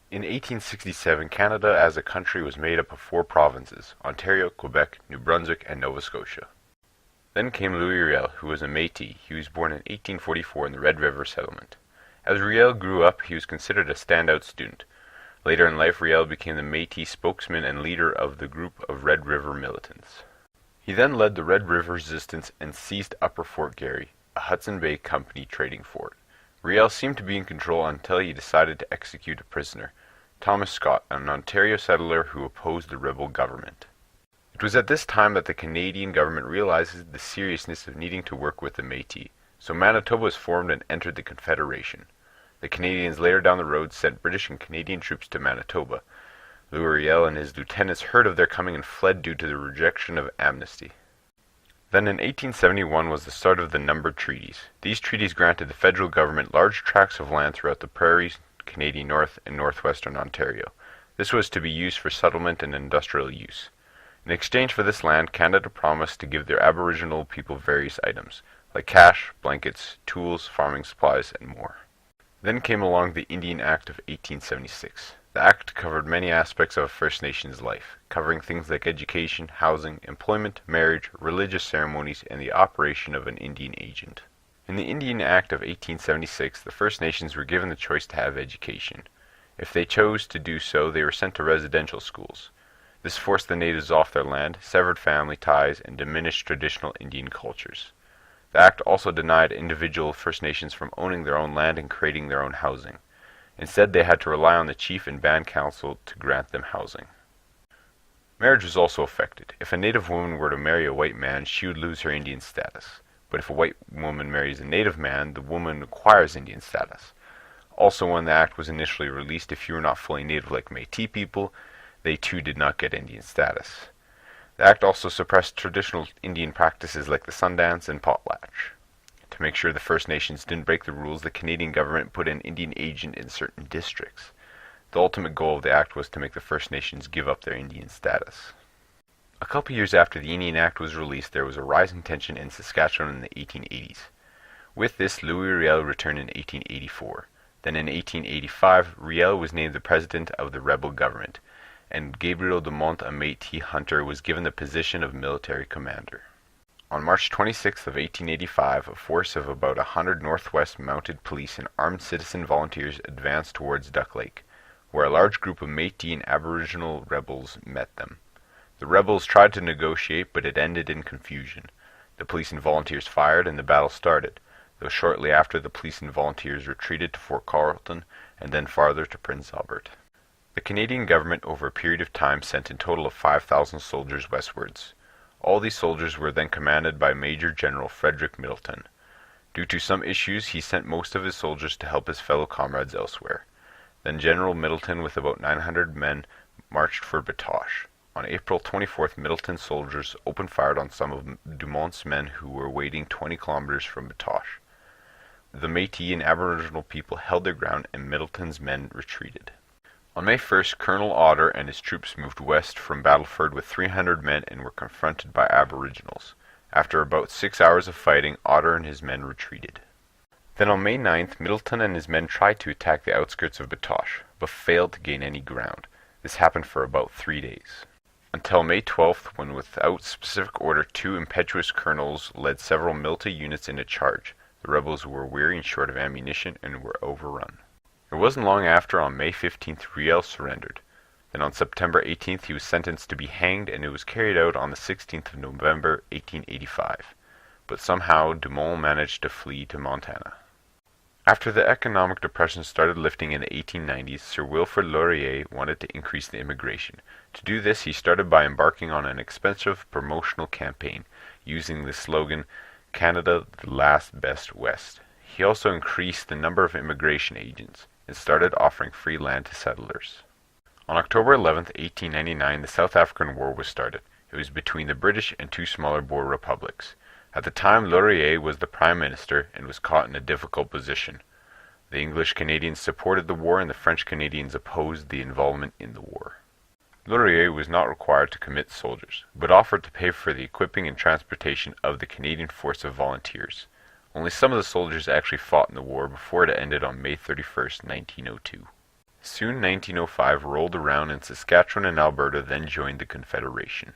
In 1867, Canada as a country was made up of four provinces: Ontario, Quebec, New Brunswick, and Nova Scotia. Then came Louis Riel, who was a Métis. He was born in 1844 in the Red River settlement. As Riel grew up, he was considered a standout student. Later in life, Riel became the Métis spokesman and leader of the group of Red River militants. He then led the Red River resistance and seized Upper Fort Garry, a Hudson Bay Company trading fort. Riel seemed to be in control until he decided to execute a prisoner, Thomas Scott, an Ontario settler who opposed the rebel government. It was at this time that the Canadian government realized the seriousness of needing to work with the Métis, so Manitoba was formed and entered the Confederation. The Canadians later down the road sent British and Canadian troops to Manitoba. Louis Riel and his lieutenants heard of their coming and fled due to the rejection of amnesty. Then in 1871 was the start of the numbered treaties. These treaties granted the federal government large tracts of land throughout the prairies, Canadian North and northwestern Ontario. This was to be used for settlement and industrial use. In exchange for this land, Canada promised to give their Aboriginal people various items, like cash, blankets, tools, farming supplies, and more. Then came along the Indian Act of 1876. The act covered many aspects of a First Nations life, covering things like education, housing, employment, marriage, religious ceremonies, and the operation of an Indian agent. In the Indian Act of 1876, the First Nations were given the choice to have education. If they chose to do so, they were sent to residential schools. This forced the natives off their land, severed family ties, and diminished traditional Indian cultures. The act also denied individual First Nations from owning their own land and creating their own housing. Instead, they had to rely on the chief and band council to grant them housing. Marriage was also affected. If a native woman were to marry a white man, she would lose her Indian status. But if a white woman marries a native man, the woman acquires Indian status. Also, when the act was initially released, if you were not fully native like Métis people, they too did not get Indian status. The act also suppressed traditional Indian practices like the Sundance and potlatch. To make sure the First Nations didn't break the rules, the Canadian government put an Indian agent in certain districts. The ultimate goal of the act was to make the First Nations give up their Indian status. A couple years after the Indian Act was released, there was a rising tension in Saskatchewan in the 1880s. With this, Louis Riel returned in 1884. Then in 1885, Riel was named the president of the rebel government, and Gabriel de Monts, a Métis hunter, was given the position of military commander. On March 26th of 1885, a force of about 100 Northwest Mounted Police and armed citizen volunteers advanced towards Duck Lake, where a large group of Métis and Aboriginal rebels met them. The rebels tried to negotiate, but it ended in confusion. The police and volunteers fired, and the battle started, though shortly after the police and volunteers retreated to Fort Carleton and then farther to Prince Albert. The Canadian government over a period of time sent a total of 5,000 soldiers westwards. All these soldiers were then commanded by Major General Frederick Middleton. Due to some issues, he sent most of his soldiers to help his fellow comrades elsewhere. Then General Middleton, with about 900 men, marched for Batoche. On April 24th, Middleton's soldiers opened fire on some of Dumont's men who were waiting 20 kilometers from Batoche. The Métis and Aboriginal people held their ground, and Middleton's men retreated. On May 1st, Colonel Otter and his troops moved west from Battleford with 300 men and were confronted by Aboriginals. After about 6 hours of fighting, Otter and his men retreated. Then on May 9th, Middleton and his men tried to attack the outskirts of Batoche, but failed to gain any ground. This happened for about 3 days. Until May 12th, when without specific order, two impetuous colonels led several military units in a charge. The rebels were weary and short of ammunition and were overrun. It wasn't long after, on May 15th, Riel surrendered. Then on September 18th, he was sentenced to be hanged, and it was carried out on the 16th of November, 1885. But somehow, Dumont managed to flee to Montana. After the economic depression started lifting in the 1890s, Sir Wilfrid Laurier wanted to increase the immigration. To do this, he started by embarking on an expensive promotional campaign, using the slogan, "Canada, the last best West." He also increased the number of immigration agents, and started offering free land to settlers. On October 11, 1899, the South African War was started. It was between the British and two smaller Boer republics. At the time, Laurier was the Prime Minister and was caught in a difficult position. The English Canadians supported the war, and the French Canadians opposed the involvement in the war. Laurier was not required to commit soldiers, but offered to pay for the equipping and transportation of the Canadian force of volunteers. Only some of the soldiers actually fought in the war before it ended on May 31st, 1902. Soon 1905 rolled around and Saskatchewan and Alberta then joined the Confederation.